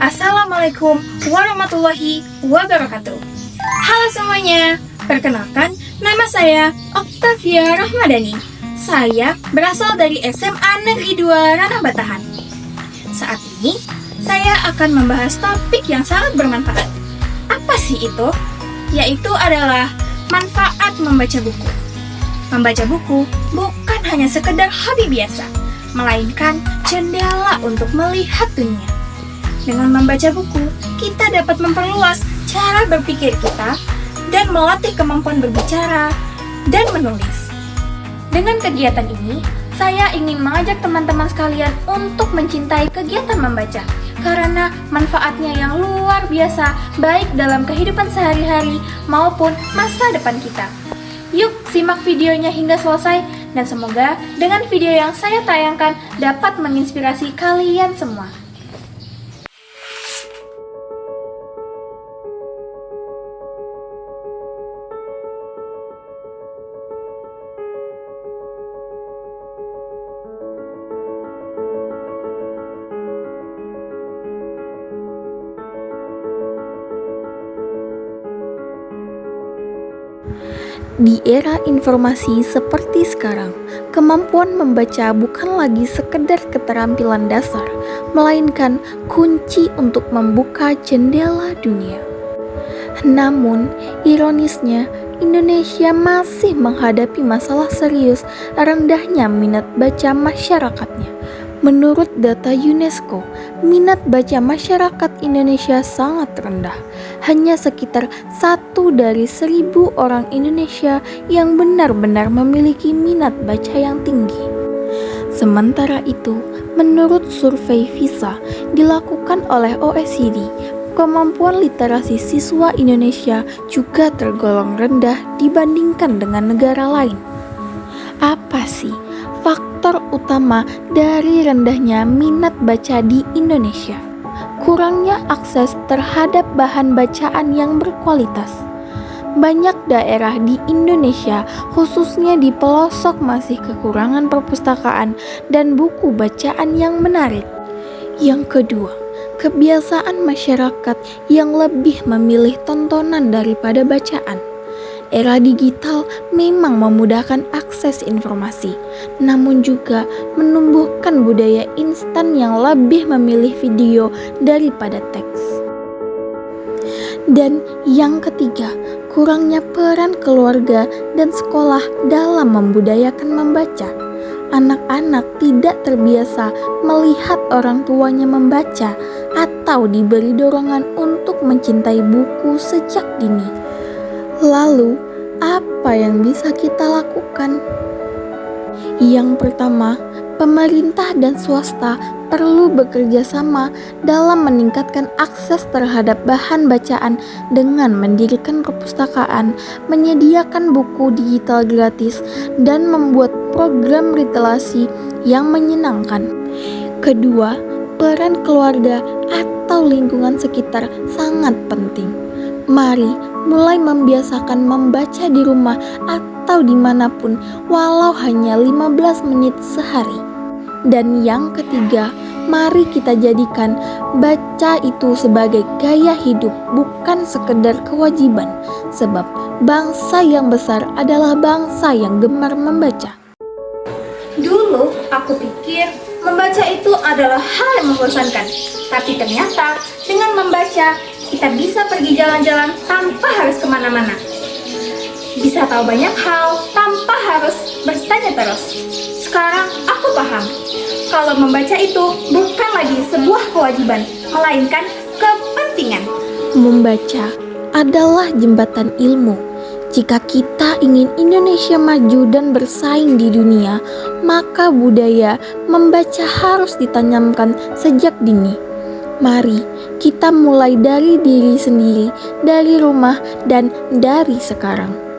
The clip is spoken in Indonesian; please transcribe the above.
Assalamualaikum warahmatullahi wabarakatuh. Halo semuanya, perkenalkan nama saya Oktavia Rahmadani. Saya berasal dari SMA Negeri 2 Ranah Batahan. Saat ini, saya akan membahas topik yang sangat bermanfaat. Apa sih itu? Yaitu adalah manfaat membaca buku. Membaca buku bukan hanya sekedar hobi biasa, melainkan jendela untuk melihat dunia. Dengan membaca buku, kita dapat memperluas cara berpikir kita dan melatih kemampuan berbicara dan menulis. Dengan kegiatan ini, saya ingin mengajak teman-teman sekalian untuk mencintai kegiatan membaca karena manfaatnya yang luar biasa baik dalam kehidupan sehari-hari maupun masa depan kita. Yuk, simak videonya hingga selesai dan semoga dengan video yang saya tayangkan dapat menginspirasi kalian semua. Di era informasi seperti sekarang, kemampuan membaca bukan lagi sekedar keterampilan dasar, melainkan kunci untuk membuka jendela dunia. Namun, ironisnya, Indonesia masih menghadapi masalah serius rendahnya minat baca masyarakatnya. Menurut data UNESCO, minat baca masyarakat Indonesia sangat rendah. Hanya sekitar 1 dari 1.000 orang Indonesia yang benar-benar memiliki minat baca yang tinggi. Sementara itu, menurut survei PISA dilakukan oleh OECD, kemampuan literasi siswa Indonesia juga tergolong rendah dibandingkan dengan negara lain. Apa sih faktor utama dari rendahnya minat baca di Indonesia? Kurangnya akses terhadap bahan bacaan yang berkualitas. Banyak daerah di Indonesia, khususnya di pelosok, masih kekurangan perpustakaan dan buku bacaan yang menarik. Yang kedua, kebiasaan masyarakat yang lebih memilih tontonan daripada bacaan. Era digital memang memudahkan akses informasi, namun juga menumbuhkan budaya instan yang lebih memilih video daripada teks. Dan yang ketiga, kurangnya peran keluarga dan sekolah dalam membudayakan membaca. Anak-anak tidak terbiasa melihat orang tuanya membaca atau diberi dorongan untuk mencintai buku sejak dini. Lalu, apa yang bisa kita lakukan? Yang pertama, pemerintah dan swasta perlu bekerja sama dalam meningkatkan akses terhadap bahan bacaan dengan mendirikan perpustakaan, menyediakan buku digital gratis, dan membuat program literasi yang menyenangkan. Kedua, peran keluarga atau lingkungan sekitar sangat penting. Mari mulai membiasakan membaca di rumah atau dimanapun, walau hanya 15 menit sehari. Dan yang ketiga, mari kita jadikan baca itu sebagai gaya hidup, bukan sekedar kewajiban. Sebab bangsa yang besar adalah bangsa yang gemar membaca. Dulu aku pikir membaca itu adalah hal yang membosankan, tapi ternyata dengan membaca kita bisa pergi jalan-jalan tanpa harus kemana-mana. Bisa tahu banyak hal tanpa harus bertanya terus. Sekarang aku paham, kalau membaca itu bukan lagi sebuah kewajiban, melainkan kepentingan. Membaca adalah jembatan ilmu. Jika kita ingin Indonesia maju dan bersaing di dunia, maka budaya membaca harus ditanamkan sejak dini. Mari kita mulai dari diri sendiri, dari rumah, dan dari sekarang.